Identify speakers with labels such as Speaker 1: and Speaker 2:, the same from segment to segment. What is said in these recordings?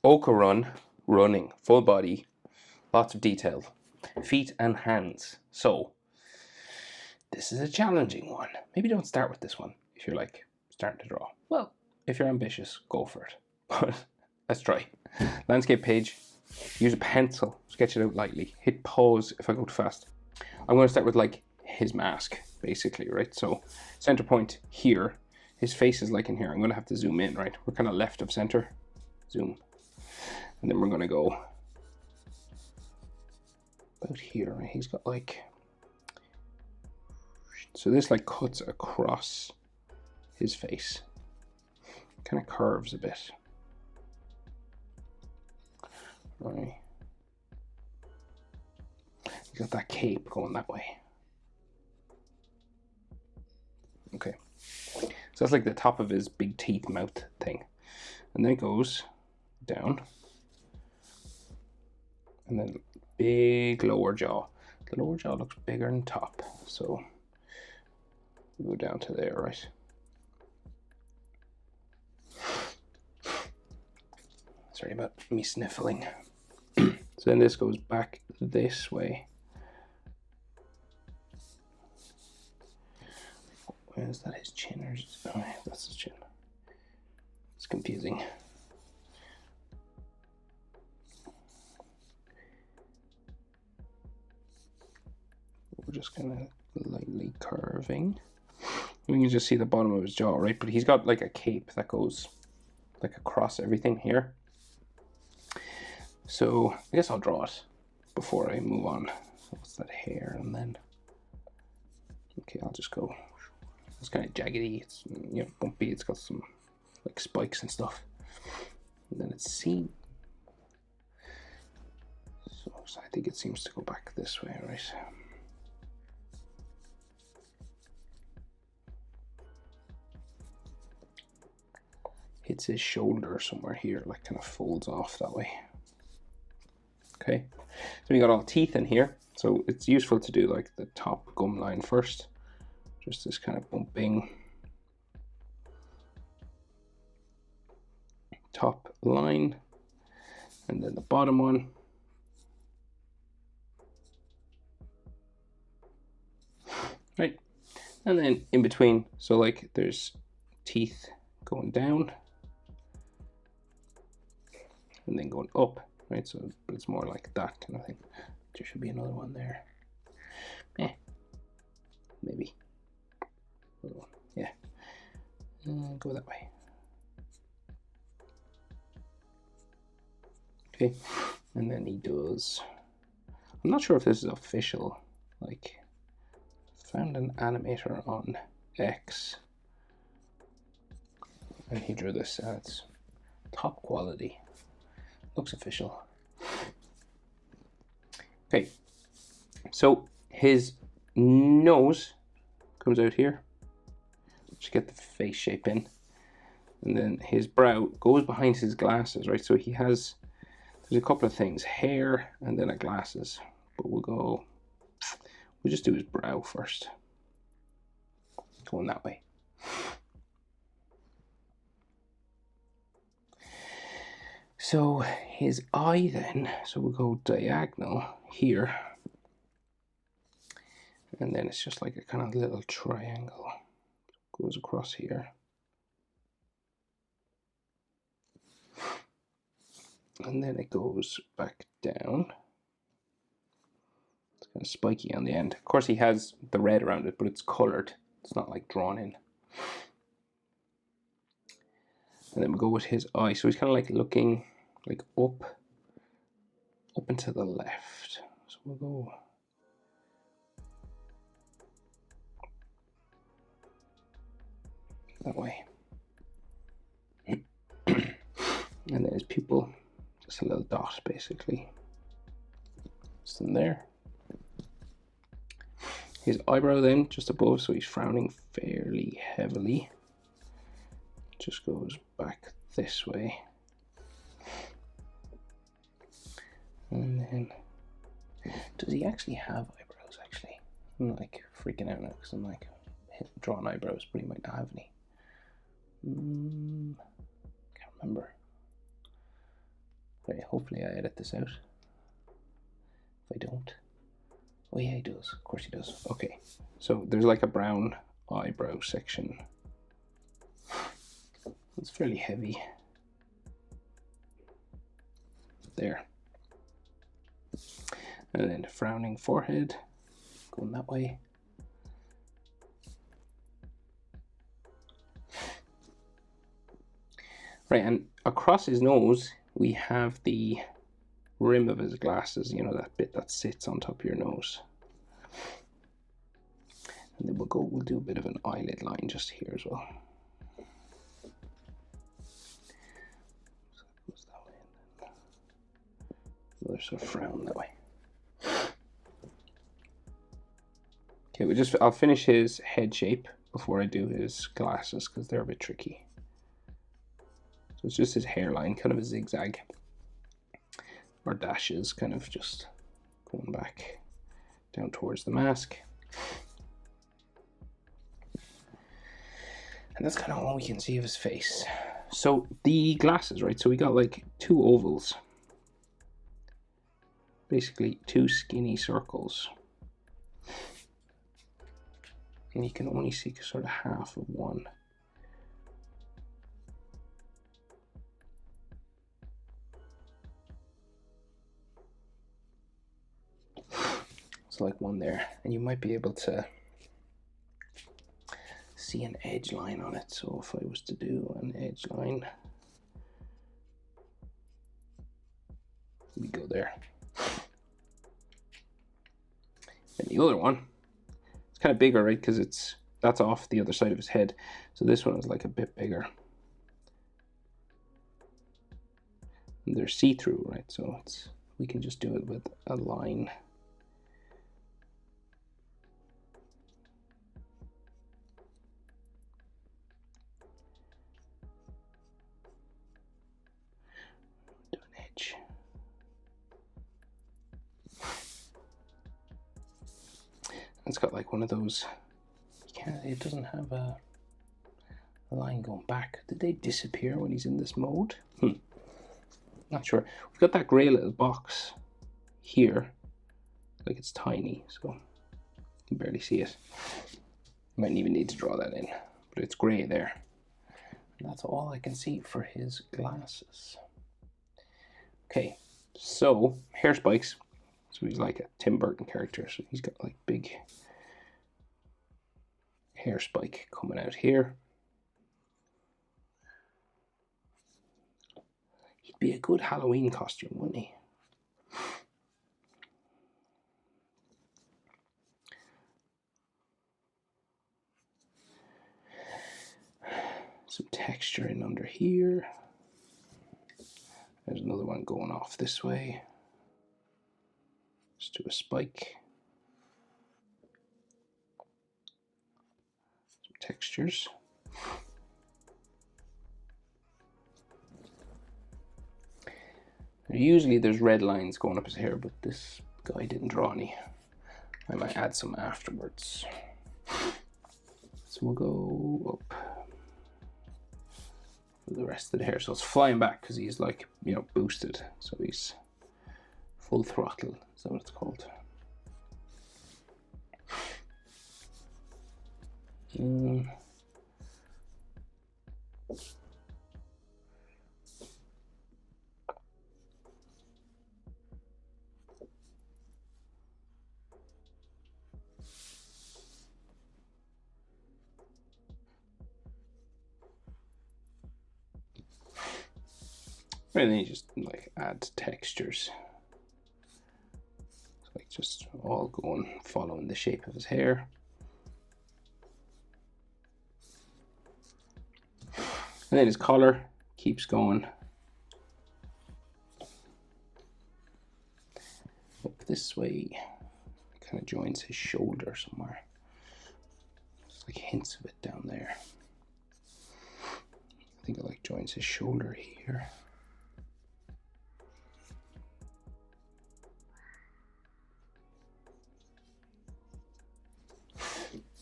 Speaker 1: Okarun, running, full body, lots of detail, feet and hands. So this is a challenging one. Maybe don't start with this one if you're like starting to draw. Well, if you're ambitious, go for it. But let's try. Landscape page. Use a pencil. Sketch it out lightly. Hit pause if I go too fast. I'm going to start with like his mask, basically, right? So center point here. His face is like in here. I'm going to have to zoom in, right? We're kind of left of center. Zoom. And then we're going to go about here, right? He's got like... So this like cuts across his face. Kind of curves a bit. Right. He's got that cape going that way. Okay. So that's like the top of his big teeth mouth thing. And then it goes down. And then big lower jaw. The lower jaw looks bigger than top. So we go down to there, right? Sorry about me sniffling. So then this goes back this way. Where is that, his chin? Or oh, that's his chin. It's confusing. We're just kind of lightly curving. We can just see the bottom of his jaw, right? But he's got like a cape that goes like across everything here. So I guess I'll draw it before I move on. So what's that hair? And then, okay, I'll just go. It's kind of jaggedy. It's, you know, bumpy. It's got some like spikes and stuff. And then it's seen. So I think it seems to go back this way, right? Hits his shoulder somewhere here, like kind of folds off that way. Okay, so we got all teeth in here, so it's useful to do like the top gum line first, just this kind of bumping top line, and then the bottom one. Right, and then in between, so like there's teeth going down and then going up. Right, so it's more like that kind of thing. There should be another one there. Maybe. Another one, yeah. Go that way. Okay, and then he does. I'm not sure if this is official. Like, found an animator on X, and he drew this, and it's top quality. Looks official. Okay, so his nose comes out here. Just get the face shape in, and then his brow goes behind his glasses, right? So he has, there's a couple of things, hair and then a glasses, but we'll just do his brow first, going that way. So his eye then, so we'll go diagonal here, and then it's just like a kind of little triangle, goes across here. And then it goes back down. It's kind of spiky on the end. Of course he has the red around it, but it's colored. It's not like drawn in. And then we go with his eye. So he's kind of like looking like up and to the left. So we'll go that way. And then his pupil, just a little dot basically. Just in there. His eyebrow then, just above, so he's frowning fairly heavily. Just goes back this way. And then, does he actually have eyebrows actually? I'm like freaking out now because I'm like drawing eyebrows, but he might not have any. Can't remember. Okay, hopefully I edit this out. If I don't. Oh yeah, he does. Of course he does. Okay, so there's like a brown eyebrow section. It's fairly heavy. There. And then frowning forehead, going that way. Right, and across his nose, we have the rim of his glasses, you know, that bit that sits on top of your nose. And then we'll do a bit of an eyelid line just here as well. So it goes that way, and then the other sort of frown that way. Okay, I'll finish his head shape before I do his glasses because they're a bit tricky. So it's just his hairline, kind of a zigzag, or dashes, kind of just going back down towards the mask. And that's kind of all we can see of his face. So the glasses, right? So we got like two ovals, basically two skinny circles. And you can only see sort of half of one. So like one there, and you might be able to see an edge line on it. So if I was to do an edge line, we go there. And the other one, it's kind of bigger, right? Because that's off the other side of his head. So this one is like a bit bigger. And they're see-through, right? So we can just do it with a line. Do an edge. It's got like one of those, it doesn't have a line going back. Did they disappear when he's in this mode? Not sure. We've got that grey little box here, like it's tiny, so you can barely see it. You might even need to draw that in, but it's grey there. And that's all I can see for his glasses. Okay, so hair spikes. So he's like a Tim Burton character, so he's got like big hair spike coming out here. He'd be a good Halloween costume, wouldn't he? Some texture in under here. There's another one going off this way. Let's do a spike. Some textures. Usually there's red lines going up his hair, but this guy didn't draw any. I might add some afterwards. So we'll go up for the rest of the hair. So it's flying back because he's like, you know, boosted. So he's full throttle. Is that what it's called? And then you just like add textures. So like just all going, following the shape of his hair. And then his collar keeps going up this way. Kind of joins his shoulder somewhere. Just like hints of it down there. I think it like joins his shoulder here.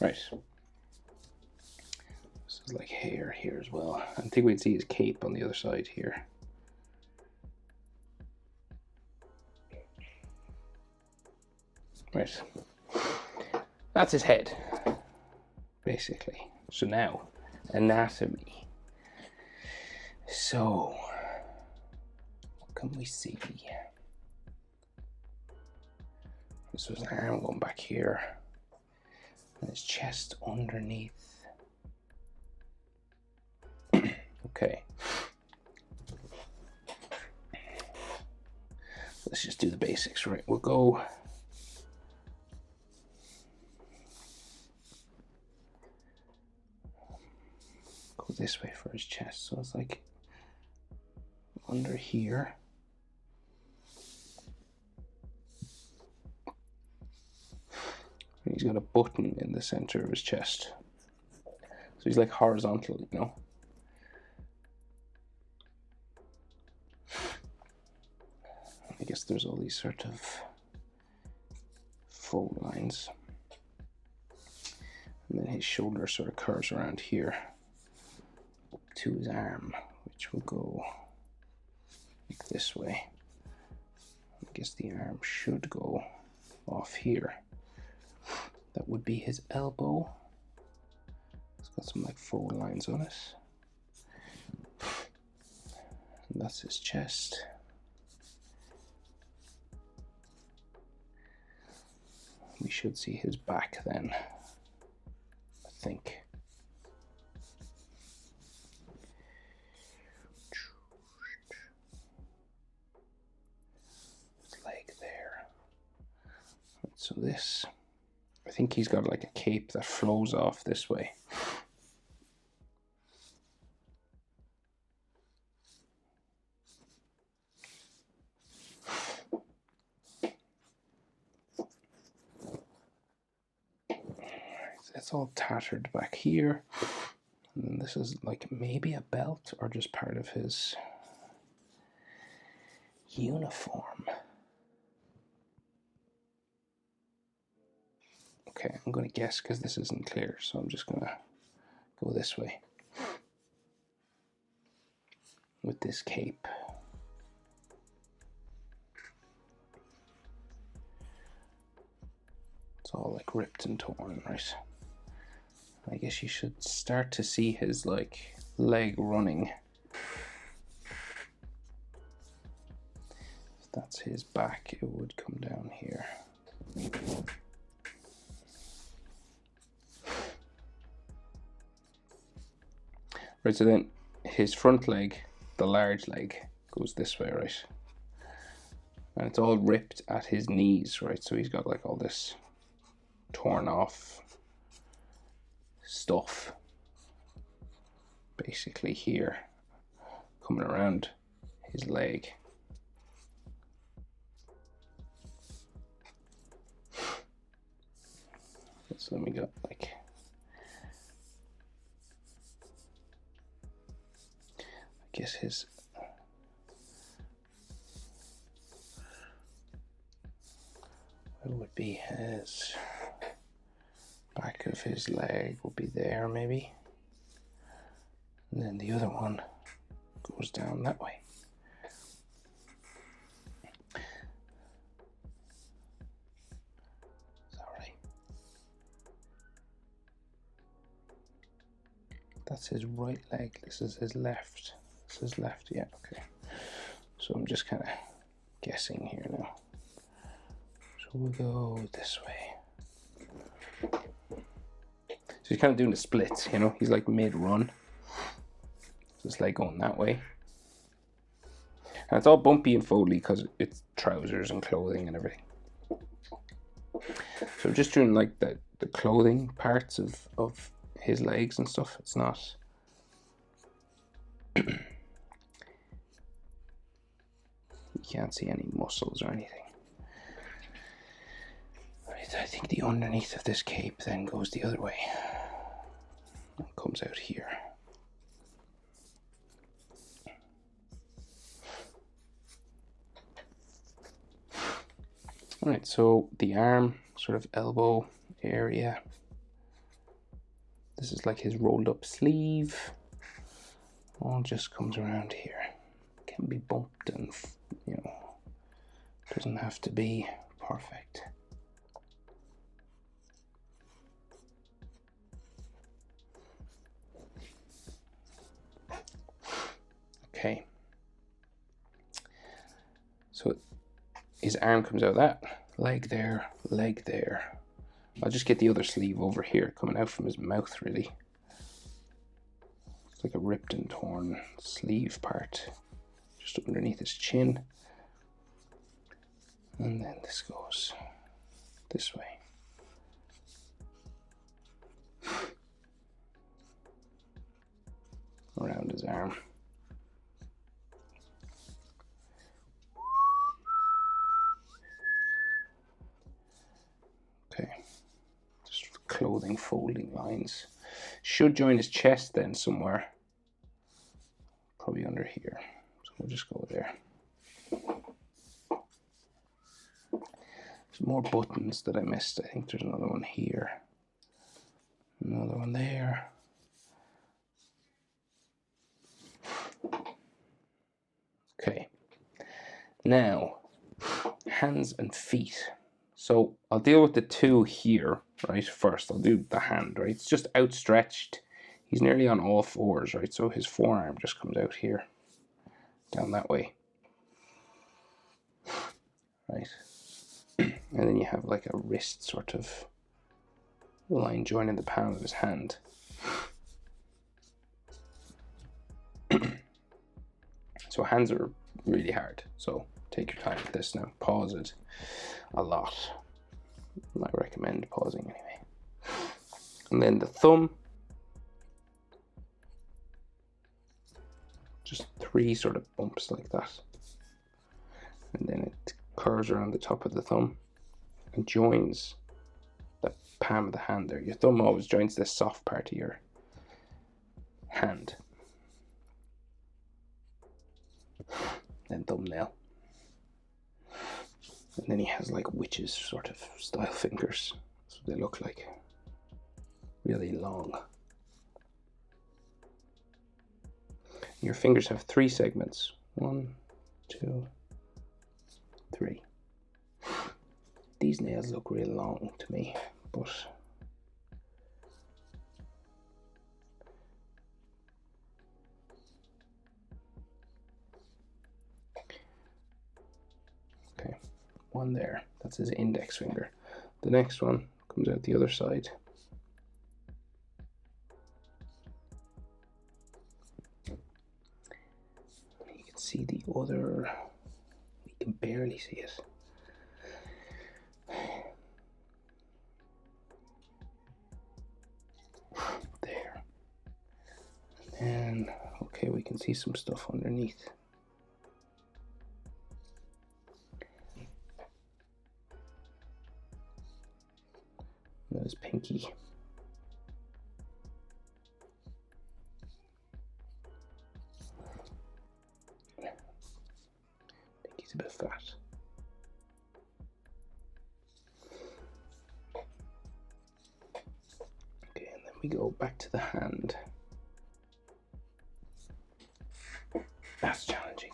Speaker 1: Right. This is like hair here as well. I think we'd see his cape on the other side here. Right. That's his head, basically. So now, anatomy. So, what can we see? This was an arm going back here, and his chest underneath. Okay. Let's just do the basics, right? We'll go this way for his chest. So it's like under here. And he's got a button in the center of his chest. So he's like horizontal, you know. I guess there's all these sort of fold lines. And then his shoulder sort of curves around here up to his arm, which will go like this way. I guess the arm should go off here. That would be his elbow. It's got some like fold lines on it. And that's his chest. We should see his back then, I think. His leg there. So this, I think he's got like a cape that flows off this way. It's all tattered back here. And then this is like maybe a belt or just part of his uniform. Okay, I'm going to guess because this isn't clear, so I'm just going to go this way with this cape. It's all like ripped and torn, right? I guess you should start to see his like leg running. If that's his back, it would come down here. Right, so then his front leg, the large leg, goes this way, right? And it's all ripped at his knees, right? So he's got like all this torn off stuff basically here coming around his leg. So then we got like I guess his what would be his back of his leg will be there maybe, and then the other one goes down that way. Is that right? That's his right leg. This is his left. This is left, yeah, okay. So I'm just kind of guessing here now. So we'll go this way. So he's kind of doing the splits, you know, he's like mid-run. So it's like going that way. And it's all bumpy and foldy because it's trousers and clothing and everything. So just doing like the clothing parts of his legs and stuff. It's not... You can't see any muscles or anything. Right, I think the underneath of this cape then goes the other way. And comes out here. Alright, so the arm, sort of elbow area. This is like his rolled up sleeve. All just comes around here. Can be bumped and, you know, doesn't have to be perfect. Okay. So his arm comes out that. Leg there, leg there. I'll just get the other sleeve over here, coming out from his mouth, really. It's like a ripped and torn sleeve part, just underneath his chin. And then this goes this way. Around his arm. Okay, just clothing folding lines. Should join his chest then somewhere. Probably under here. So we'll just go there. There's more buttons that I missed. I think there's another one here. Another one there. Okay. Now, hands and feet. So I'll deal with the two here, right? First, I'll do the hand, right? It's just outstretched. He's nearly on all fours, right? So his forearm just comes out here, down that way, right? And then you have like a wrist sort of line joining the palm of his hand. So hands are really hard. So take your time with this now. Pause it a lot. I recommend pausing anyway. And then the thumb. Just 3 sort of bumps like that. And then it curves around the top of the thumb and joins the palm of the hand there. Your thumb always joins this soft part of your hand. Then thumbnail. And then he has like witches sort of style fingers. That's what they look like. Really long. Your fingers have 3 segments. 1, 2, 3. These nails look real long to me, but okay, one there. That's his index finger. The next one comes out the other side. You can see the other. We can barely see it. There. And okay, we can see some stuff underneath. That is pinky. Pinky's a bit fat. Okay, and then we go back to the hand. That's challenging.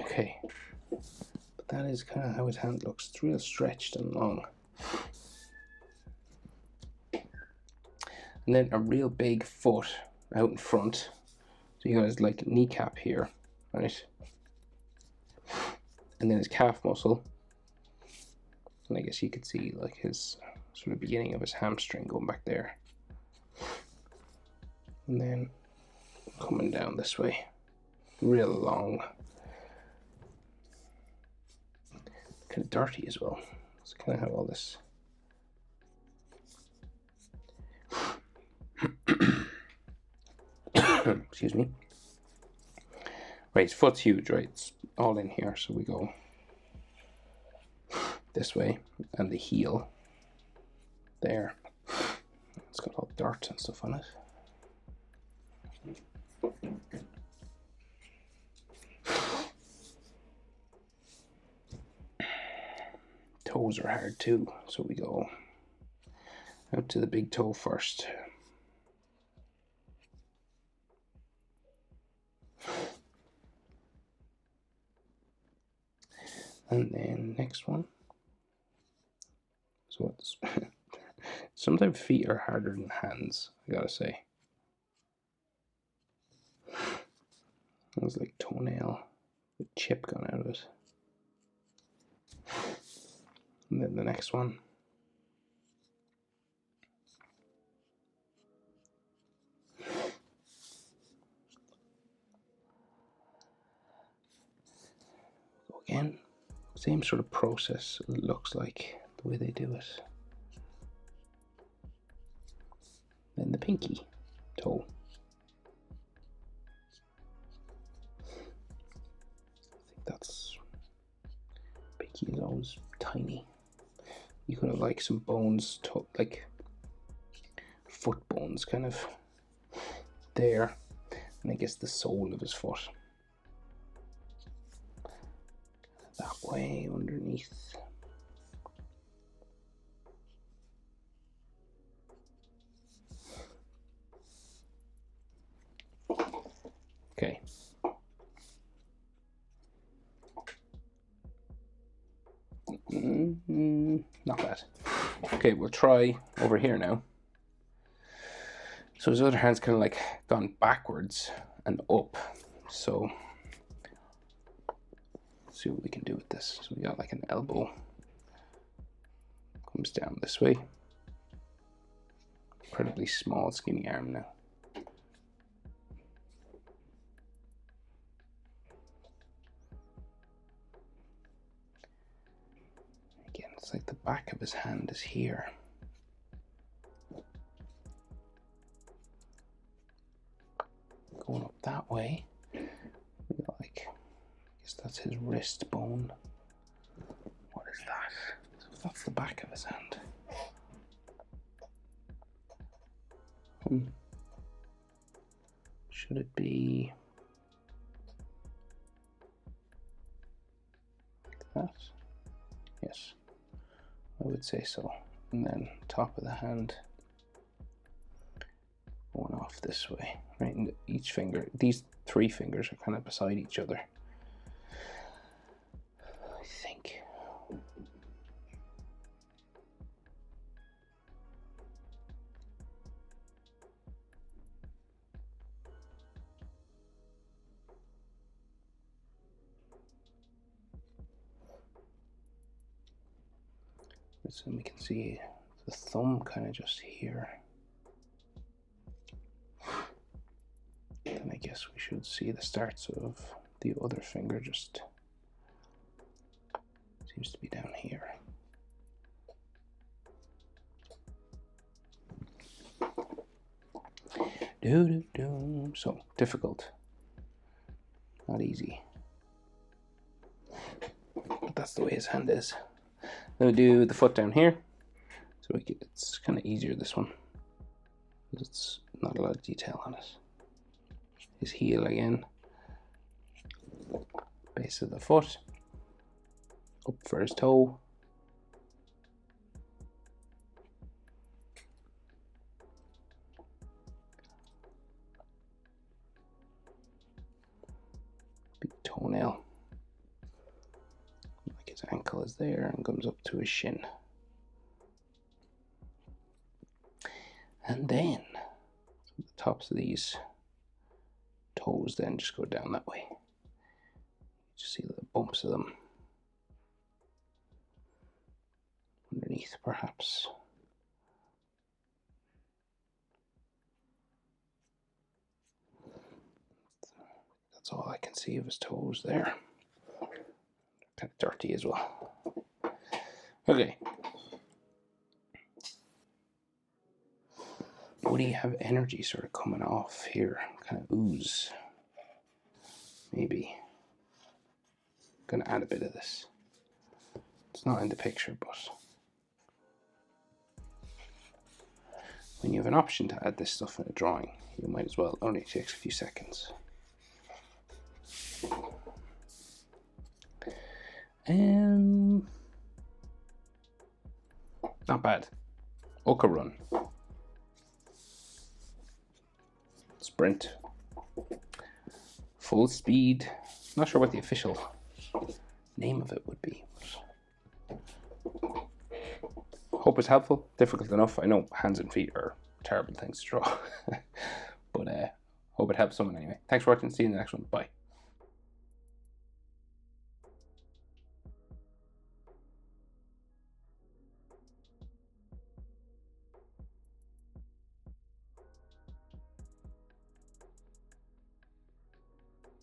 Speaker 1: Okay, but that is kind of how his hand looks. It's real stretched and long. And then a real big foot out in front. So you got his like kneecap here, right? And then his calf muscle. And I guess you could see like his sort of beginning of his hamstring going back there. And then coming down this way. Real long. Kind of dirty as well. It's kind of how all this. Excuse me. Right, his foot's huge, right? It's all in here, so we go this way, and the heel there. It's got all dirt and stuff on it. Toes are hard too, so we go out to the big toe first. And then next one. So it's Sometimes feet are harder than hands, I gotta say. It was like toenail with chip gone out of it. And then the next one. Go again. Same sort of process, it looks like, the way they do it. Then the pinky toe. I think that's, pinky is always tiny. You could have like some bones, like foot bones kind of there. And I guess the sole of his foot. That way underneath. Okay. Not bad. Okay, we'll try over here now. So his other hand's kind of like gone backwards and up. So let's see what we can do with this. So we got like an elbow. Comes down this way. Incredibly small, skinny arm now. Again, it's like the back of his hand is here. Going up that way, we got like, I guess that's his wrist bone. What is that? So that's the back of his hand. Should it be like that? Yes, I would say so. And then top of the hand going off this way, right? And each finger, these three fingers are kind of beside each other, I think. So we can see the thumb kind of just here. Then I guess we should see the starts of the other finger, just seems to be down here. So difficult, not easy. But that's the way his hand is. Then we do the foot down here. So it's kind of easier, this one, because it's not a lot of detail on it. His heel again, base of the foot, up for his toe, big toenail, like his ankle is there and comes up to his shin. And then the tops of these toes then just go down that way. Just see the bumps of them underneath, perhaps. That's all I can see of his toes there. Kind of dirty as well. Okay. Would he have energy sort of coming off here? Kind of ooze. Maybe. Gonna add a bit of this. It's not in the picture, but when you have an option to add this stuff in a drawing, you might as well. It only takes a few seconds. Not bad. Okarun. Sprint. Full speed. Not sure what the official name of it would be. Hope it's helpful. Difficult enough. I know hands and feet are terrible things to draw. But hope it helps someone anyway. Thanks for watching. See you in the next one. Bye.